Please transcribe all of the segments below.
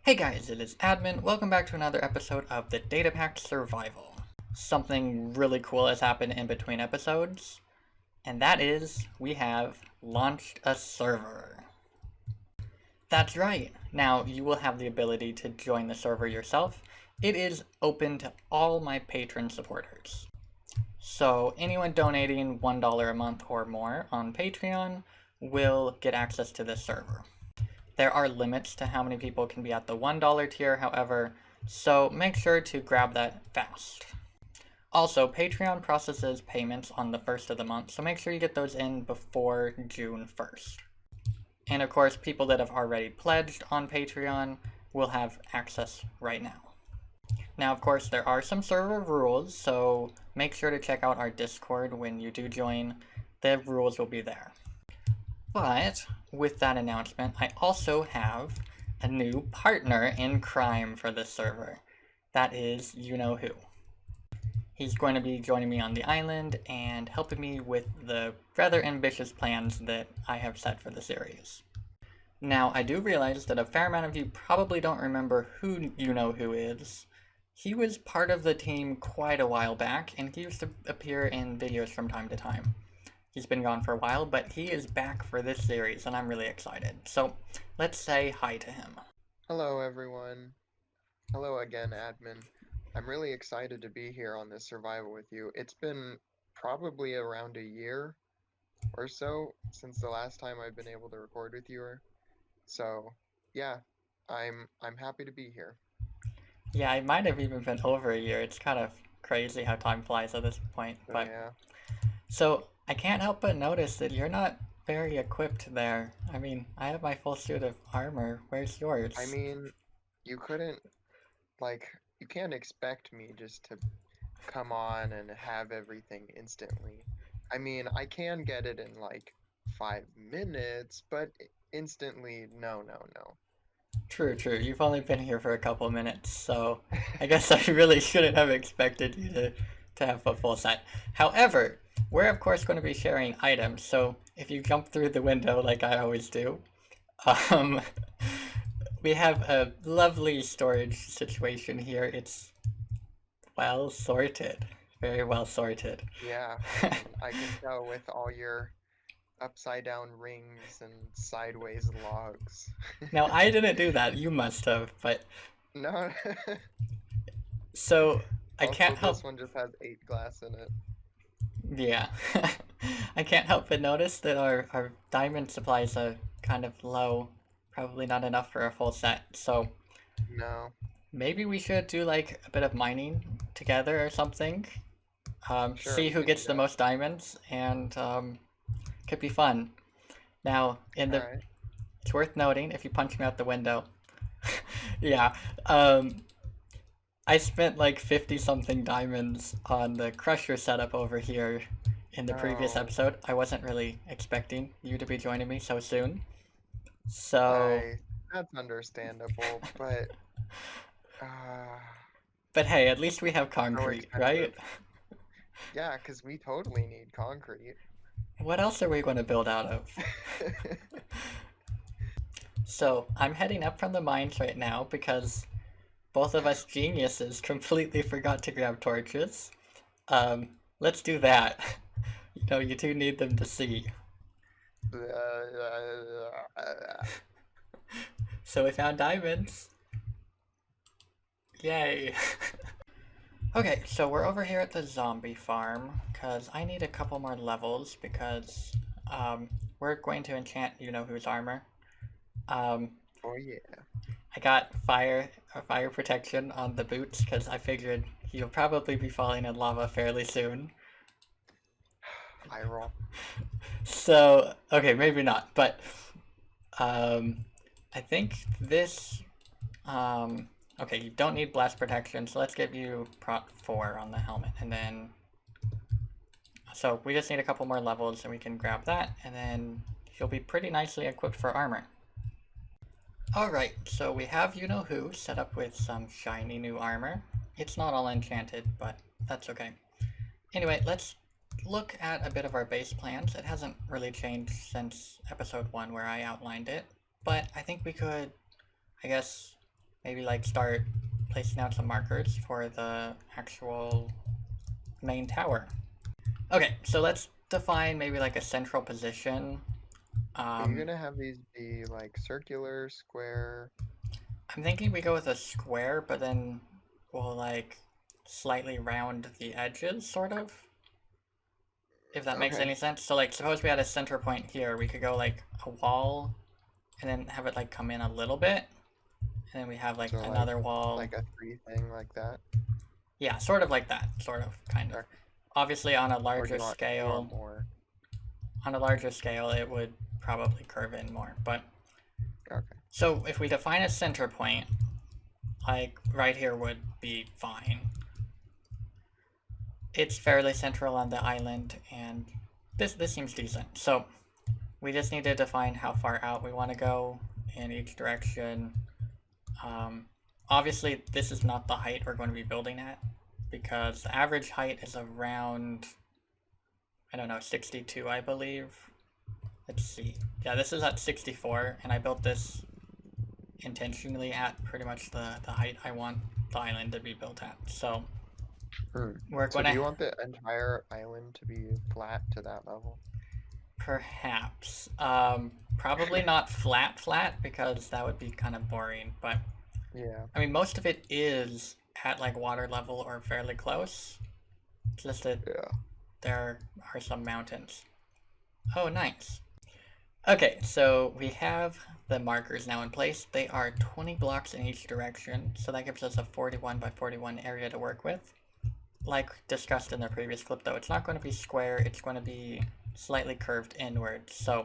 Hey guys, it is Admin. Welcome back to another episode of the Datapack Survival. Something really cool has happened in between episodes, and that is we have launched a server. That's right. Now you will have the ability to join the server yourself. It is open to all my patron supporters. So anyone donating $1 a month or more on Patreon will get access to this server. There are limits to how many people can be at the $1 tier, however, so make sure to grab that fast. Also, Patreon processes payments on the 1st of the month, so make sure you get those in before June 1st. And of course, people that have already pledged on Patreon will have access right now. Now, of course, there are some server rules, so make sure to check out our Discord when you do join. The rules will be there. But with that announcement, I also have a new partner in crime for this server. That is you-know-who. He's going to be joining me on the island and helping me with the rather ambitious plans that I have set for the series. Now, I do realize that a fair amount of you probably don't remember who you-know-who is. He was part of the team quite a while back, and he used to appear in videos from time to time. He's been gone for a while, but he is back for this series, and I'm really excited. So, let's say hi to him. Hello, everyone. Hello again, admin. I'm really excited to be here on this survival with you. It's been probably around a year or so since the last time I've been able to record with you. So, yeah, I'm happy to be here. Yeah, it might have even been over a year. It's kind of crazy how time flies at this point. So, But yeah. so I can't help but notice that you're not very equipped there. I mean, I have my full suit of armor. Where's yours? I mean, you couldn't, like, you can't expect me just to come on and have everything instantly. I mean, I can get it in like 5 minutes, but instantly, no, no, no. True, true. You've only been here for a couple minutes, so I guess I really shouldn't have expected you to have a full set. However, we're of course going to be sharing items, so if you jump through the window like I always do, um, we have a lovely storage situation here. It's well sorted, very well sorted. Yeah, I can tell with all your upside down rings and sideways logs. Now, I didn't do that. You must have, but No, so I also can't help. this one just has 8 glass in it. Yeah. I can't help but notice that our diamond supplies are kind of low. Probably not enough for a full set. So No, maybe we should do like a bit of mining together or something. sure, See we who can do gets the that. most diamonds, and could be fun. Now, Alright. it's worth noting if you punch me out the window. Yeah. Um, I spent like 50 something diamonds on the crusher setup over here in the previous Oh, episode. I wasn't really expecting you to be joining me so soon. So, that's understandable, but uh, but hey, at least we have so concrete, right? expensive. Yeah, 'cause we totally need concrete. What else are we going to build out of? So, I'm heading up from the mines right now because both of us geniuses completely forgot to grab torches. Let's do that. You know, you two need them to see. So we found diamonds. Yay. Okay, so we're over here at the zombie farm because I need a couple more levels because we're going to enchant you-know-who's armor. Um, Oh yeah. I got fire protection on the boots because I figured he'll probably be falling in lava fairly soon. I roll. So, okay, maybe not, but um, I think this, okay, you don't need blast protection, so let's give you prot 4 on the helmet, and then, so we just need a couple more levels and we can grab that, and then you'll be pretty nicely equipped for armor. Alright, so we have you-know-who set up with some shiny new armor. It's not all enchanted, but that's okay. Anyway, let's look at a bit of our base plans. It hasn't really changed since episode 1 where I outlined it, but I think we could, I guess, maybe like start placing out some markers for the actual main tower. Okay, so let's define maybe like a central position. Are you gonna have these be like circular, square? I'm thinking we go with a square, but then we'll like slightly round the edges, sort of. If that makes Okay. any sense. So like, suppose we had a center point here, we could go like a wall, and then have it like come in a little bit, and then we have like So another wall. like a three thing like that? Yeah, sort of like that, sort of, kind of. Okay. Obviously, on a Or larger do you want scale, more? it would probably curve in more. But Okay. so if we define a center point, like right here would be fine. It's fairly central on the island, and this seems decent. So we just need to define how far out we want to go in each direction. Obviously, this is not the height we're going to be building at, because the average height is around, I don't know, 62, I believe. Let's see. Yeah, this is at 64, and I built this intentionally at pretty much the height I want the island to be built at. So we're So going do to you want the entire island to be flat to that level? perhaps, probably not flat, because that would be kind of boring, but Yeah. I mean, most of it is at like water level or fairly close. It's just that Yeah. there are some mountains. Oh, nice. Okay, so we have the markers now in place. They are 20 blocks in each direction, so that gives us a 41 by 41 area to work with. Like discussed in the previous clip, though, it's not going to be square, it's going to be slightly curved inward. So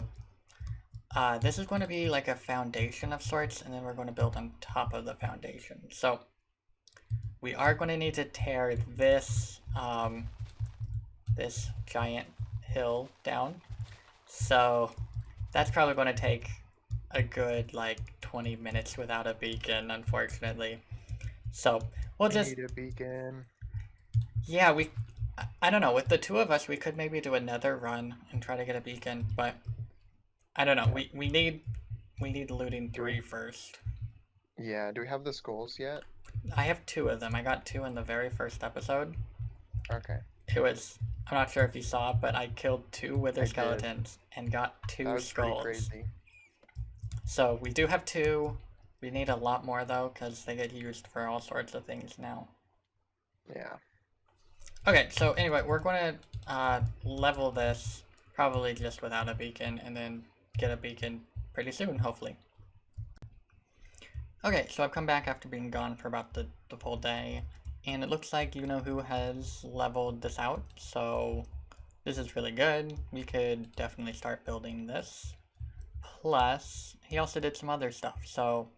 this is going to be like a foundation of sorts, and then we're going to build on top of the foundation. So we are going to need to tear this this giant hill down. So that's probably going to take a good like 20 minutes without a beacon, unfortunately. So we'll We just, need a beacon. yeah, I don't know, with the two of us we could maybe do a nether run and try to get a beacon, but I don't know, Yeah. we need looting Do we? 3 first. Yeah. Do we have the skulls yet? I have 2 of them. I got 2 in the very first episode. Okay. It was, I'm not sure if you saw, but I killed 2 wither I did. skeletons and got That 2 was pretty skulls. crazy. So we do have 2. We need a lot more though, because they get used for all sorts of things now. Yeah. Okay, so anyway, we're going to level this, probably just without a beacon, and then get a beacon pretty soon, hopefully. Okay, so I've come back after being gone for about the full day, and it looks like you know who has leveled this out, so this is really good. We could definitely start building this. Plus, he also did some other stuff, so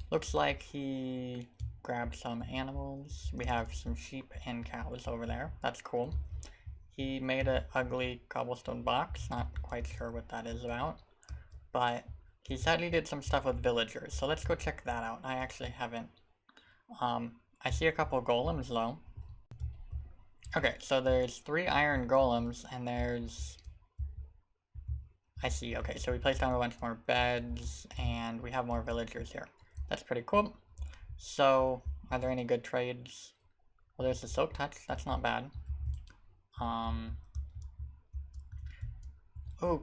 looks like he grabbed some animals. We have some sheep and cows over there. That's cool. He made an ugly cobblestone box. Not quite sure what that is about. But he said he did some stuff with villagers. So let's go check that out. I actually haven't. I see a couple golems though. Okay, so there's 3 iron golems and there's... I see. Okay, so we placed down a bunch more beds and we have more villagers here. That's pretty cool. So, are there any good trades? Well, there's the silk touch. That's not bad. Oh,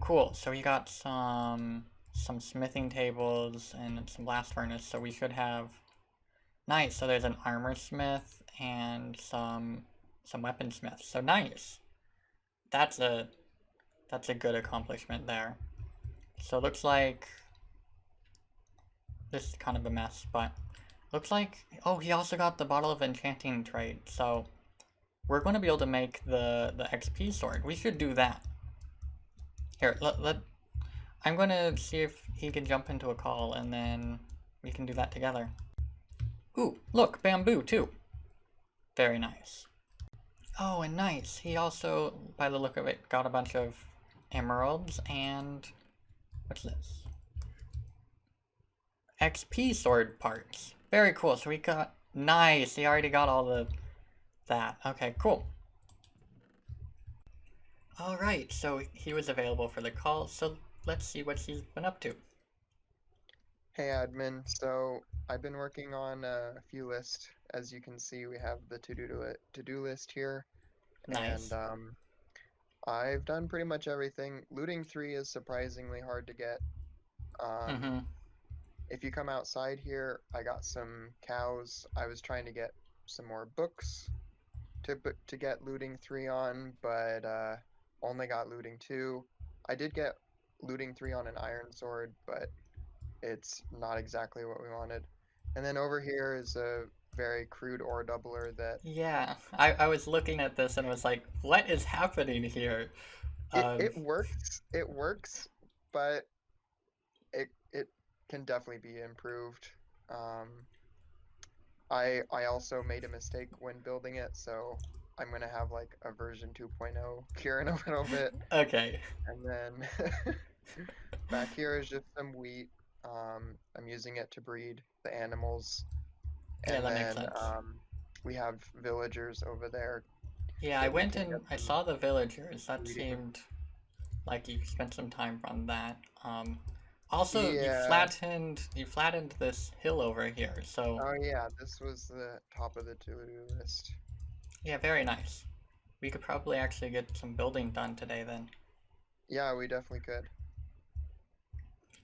cool. So we got some smithing tables and some blast furnace. So we should have... Nice. So there's an armor smith and some weaponsmiths. So nice. That's a good accomplishment there. So it looks like this is kind of a mess, but looks like, oh, he also got the bottle of enchanting trade. So we're going to be able to make the XP sword. We should do that. Here, I'm going to see if he can jump into a call, and then we can do that together. Ooh, look, bamboo too. Very nice. Oh, and nice. He also, by the look of it, got a bunch of emeralds and... What's this? XP sword parts. Very cool. So we got... Nice. He already got all that. Okay, cool. Alright, so he was available for the call, so let's see what he's been up to. Hey admin, so I've been working on a few lists. As you can see, we have the to-do list here, and Nice. I've done pretty much everything. Looting 3 is surprisingly hard to get. Um, Mm-hmm. if you come outside here, I got some cows. I was trying to get some more books to get looting 3 on, but only got looting 2. I did get looting 3 on an iron sword, but it's not exactly what we wanted. And then over here is a very crude ore doubler that Yeah, I was looking at this and was like, what is happening here? Um, it works, but it can definitely be improved. Um, I also made a mistake when building it, so I'm gonna have like a version 2.0 here in a little bit. okay. And then back here is just some wheat. I'm using it to breed the animals. Yeah, And that makes then sense. we have villagers over there Yeah, I that we went can get and I them saw the villagers. That breeding. seemed like you spent some time on that. Also, Yeah. you flattened this hill over here. So Oh yeah, this was the top of the to-do list. yeah, very nice. We could probably actually get some building done today then. Yeah, we definitely could.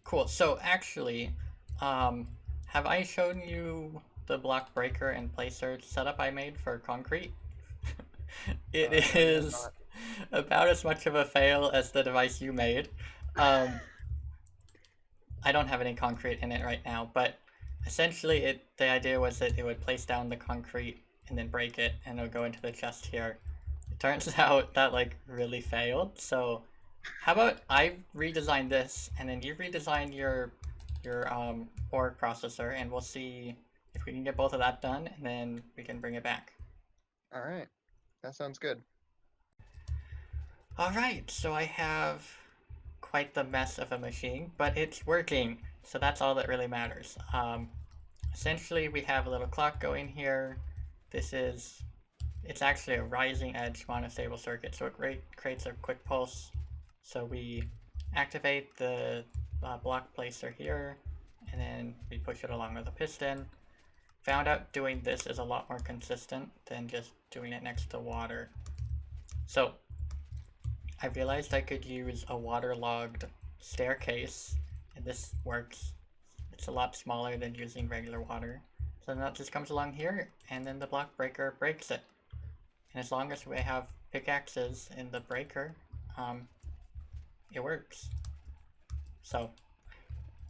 Cool. So actually, um, have I shown you the block breaker and placer setup I made for concrete? It No, you have is not. about as much of a fail as the device you made. Um, I don't have any concrete in it right now, but essentially the idea was that it would place down the concrete and then break it and it would go into the chest here. It turns out that like really failed. So how about I redesign this and then you redesign your ore processor and we'll see if we can get both of that done and then we can bring it back. All right, that sounds good. All right, so I have quite the mess of a machine, but it's working. So that's all that really matters. Essentially, we have a little clock going here. This is, it's actually a rising edge monostable circuit, so it creates a quick pulse. So we activate the block placer here, and then we push it along with a piston. Found out doing this is a lot more consistent than just doing it next to water. So I realized I could use a waterlogged staircase, and this works. It's a lot smaller than using regular water. So then that just comes along here, and then the block breaker breaks it. And as long as we have pickaxes in the breaker, um, it works. So,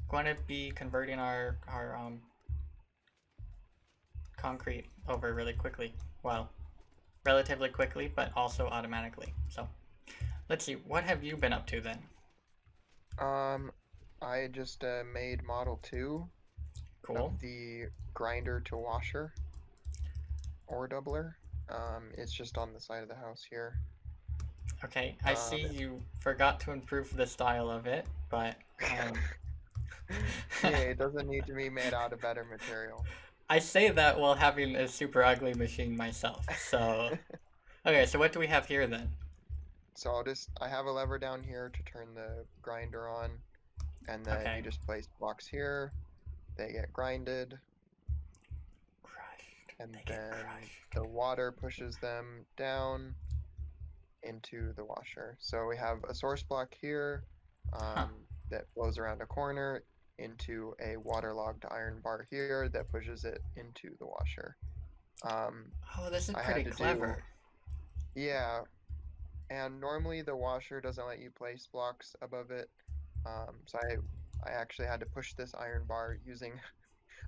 going to be converting our concrete over really quickly. Well, relatively quickly, but also automatically. So, let's see, what have you been up to then? Um, I just made Model 2 Cool. of the grinder to washer ore doubler. It's just on the side of the house here. Okay, I see Um, you forgot to improve the style of it, but hey, it doesn't need to be made out of better material. I say that while having a super ugly machine myself. So, okay, so what do we have here then? So I have a lever down here to turn the grinder on, and then you Okay, just place blocks here, they get grinded, crushed. and They get then crushed. the water pushes them down into the washer. So we have a source block here Huh. that flows around a corner into a waterlogged iron bar here that pushes it into the washer. Um, Oh, this is I pretty had to do, clever. yeah, and normally the washer doesn't let you place blocks above it. So I actually had to push this iron bar using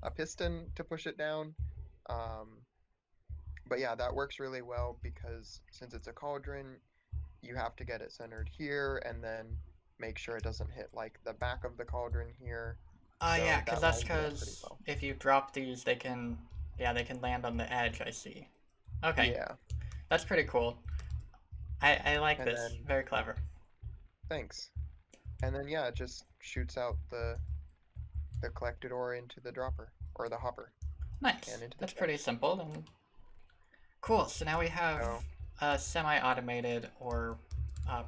a piston to push it down. Um, but yeah, that works really well because since it's a cauldron, you have to get it centered here and then make sure it doesn't hit like the back of the cauldron here. Yeah, So because that that's lines it up pretty because well. if you drop these, yeah, they can land on the edge, I see. Okay, Yeah. that's pretty cool. I like And this. then Very clever. thanks. And then yeah, it just shoots out the collected ore into the dropper or the hopper and Nice. into the That's pretty chest. simple and cool. So now we have So a semi-automated or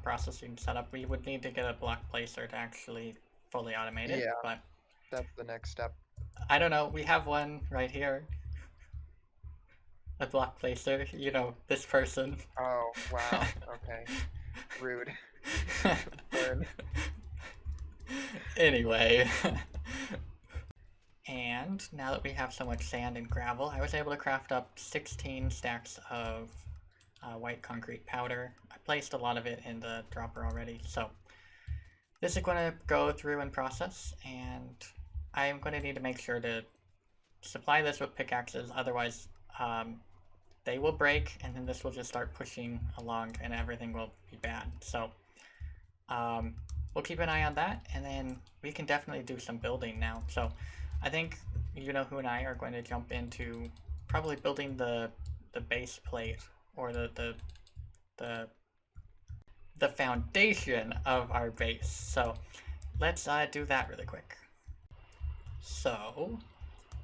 processing setup. We would need to get a block placer to actually fully automate it, yeah, but that's the next step. I don't know. We have one right here. A block placer. You know, this person. Oh, wow. Okay. Rude. Burn. Anyway. And now that we have so much sand and gravel, I was able to craft up 16 stacks of white concrete powder. I placed a lot of it in the dropper already, so this is going to go through and process, and I'm going to need to make sure to supply this with pickaxes, otherwise they will break, and then this will just start pushing along, and everything will be bad. So we'll keep an eye on that, and then we can definitely do some building now. So I think you know who and I are going to jump into probably building the base plate or the foundation of our base. So let's do that really quick. So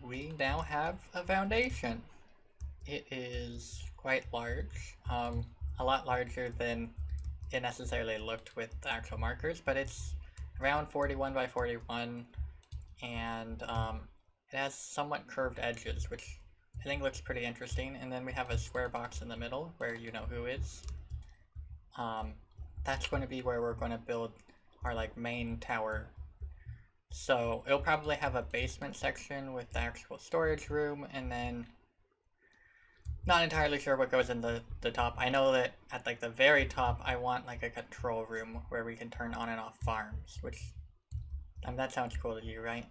we now have a foundation. It is quite large, a lot larger than it necessarily looked with the actual markers, but it's around 41 by 41, and it has somewhat curved edges, which I think looks pretty interesting. And then we have a square box in the middle where you know who is. That's going to be where we're going to build our like main tower. So it'll probably have a basement section with the actual storage room, and then not entirely sure what goes in the top. I know that at like the very top I want like a control room where we can turn on and off farms, which that sounds cool to you, right?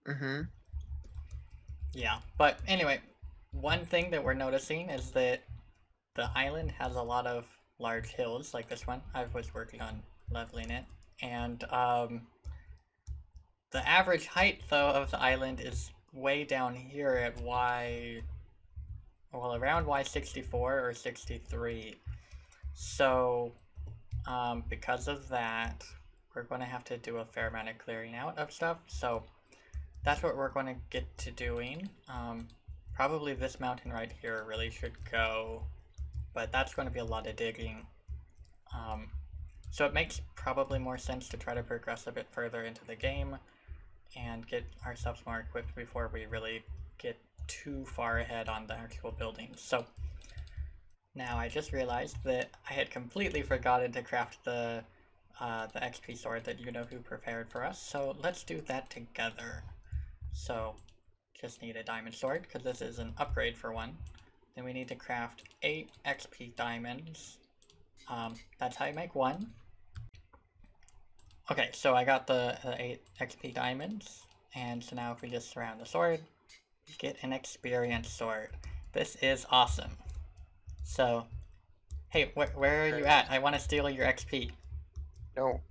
Mm-hmm. Yeah, but anyway, one thing that we're noticing is that the island has a lot of large hills like this one. I was working on leveling it, and the average height though of the island is way down here at around Y64 or 63. So because of that, we're going to have to do a fair amount of clearing out of stuff. So that's what we're going to get to doing. Probably this mountain right here really should go, but that's going to be a lot of digging. So it makes probably more sense to try to progress a bit further into the game and get ourselves more equipped before we really get too far ahead on the actual buildings. So now I just realized that I had completely forgotten to craft the XP sword that you know who prepared for us. So let's do that together. So just need a diamond sword because this is an upgrade for one. Then we need to craft 8 XP diamonds. That's how you make one. Okay, so I got the 8 XP diamonds, and so now if we just surround the sword, we get an experience sword. This is awesome. So, hey, where are you at? I want to steal your XP. No.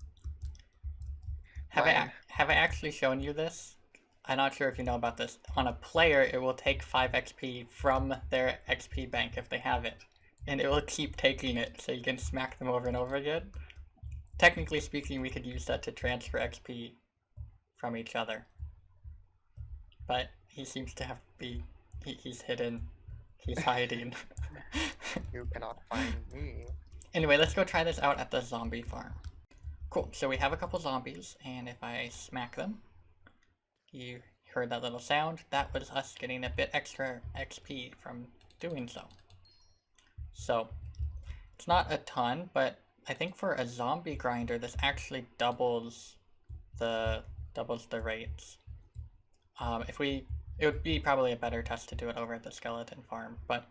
Have I actually shown you this? I'm not sure if you know about this. On a player, it will take 5 XP from their XP bank if they have it, and it will keep taking it, so you can smack them over and over again. Technically speaking, we could use that to transfer XP from each other. But he seems to have he's hidden. He's hiding. You cannot find me. Anyway, let's go try this out at the zombie farm. Cool, so we have a couple zombies, and if I smack them, you heard that little sound? That was us getting a bit extra XP from doing so. So, it's not a ton, but I think for a zombie grinder, this actually doubles the rates. It would be probably a better test to do it over at the skeleton farm, but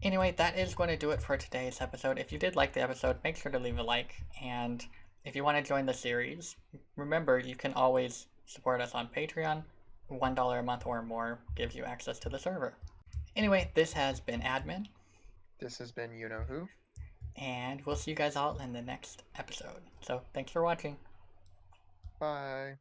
anyway, that is going to do it for today's episode. If you did like the episode, make sure to leave a like, and if you want to join the series, remember you can always support us on Patreon. $1 a month or more gives you access to the server. Anyway, this has been Admin. This has been You Know Who. And we'll see you guys all in the next episode. So, thanks for watching. Bye.